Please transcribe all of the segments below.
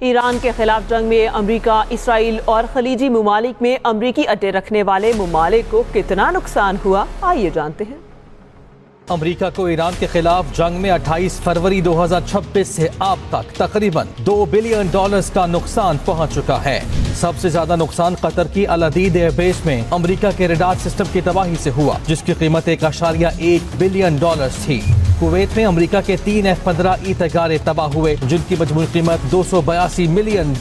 ایران کے خلاف جنگ میں امریکہ، اسرائیل اور خلیجی ممالک میں امریکی اڈے رکھنے والے ممالک کو کتنا نقصان ہوا، آئیے جانتے ہیں۔ امریکہ کو ایران کے خلاف جنگ میں 28 فروری 2026 سے اب تک تقریباً $2 بلین کا نقصان پہنچ چکا ہے۔ سب سے زیادہ نقصان قطر کی العدید ایئر بیس میں امریکہ کے ریڈار سسٹم کی تباہی سے ہوا، جس کی قیمت $1.1 بلین تھی۔ کویت میں امریکہ کے 3 F-15E طیارے تباہ ہوئے، جن کی مجموعی قیمت $282 ملین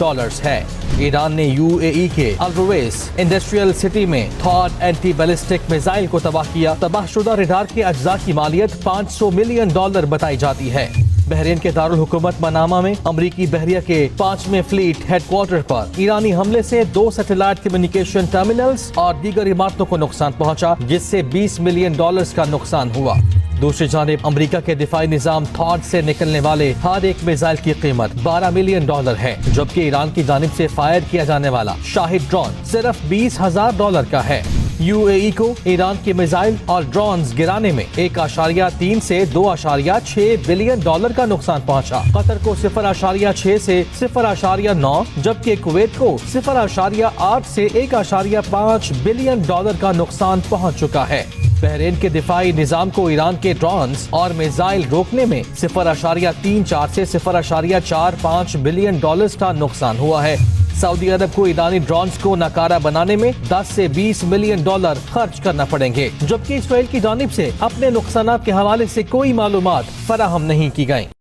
ہے۔ ایران نے UAE کے الرویس انڈسٹریل سٹی میں تھاڈ اینٹی بیلسٹک میزائل کو تباہ کیا۔ تباہ شدہ ریڈار کے اجزاء کی مالیت $500 ملین بتائی جاتی ہے۔ بحرین کے دارالحکومت منامہ میں امریکی بحریہ کے 5ویں فلیٹ ہیڈ کوارٹر پر ایرانی حملے سے 2 سیٹلائٹ کمیونیکیشن ٹرمینلز اور دیگر عمارتوں کو نقصان پہنچا، جس سے $20 ملین کا نقصان ہوا۔ دوسری جانب امریکہ کے دفاعی نظام تھاڈ سے نکلنے والے ہر ایک میزائل کی قیمت $12 ملین ہے، جبکہ ایران کی جانب سے فائر کیا جانے والا شاہد ڈرون صرف $20,000 کا ہے۔ UAE کو ایران کے میزائل اور ڈرونز گرانے میں 1.3 سے $2.6 بلین کا نقصان پہنچا۔ قطر کو 0.6 سے 0.9، جبکہ کویت کو 0.8 سے $1.5 بلین کا نقصان پہنچ چکا ہے۔ بحرین کے دفاعی نظام کو ایران کے ڈرونز اور میزائل روکنے میں 0.34 سے 0.45 بلین کا نقصان ہوا ہے۔ سعودی عرب کو ایرانی ڈرونز کو ناکارہ بنانے میں $10 سے $20 ملین خرچ کرنا پڑیں گے، جبکہ اسرائیل کی جانب سے اپنے نقصانات کے حوالے سے کوئی معلومات فراہم نہیں کی گئیں۔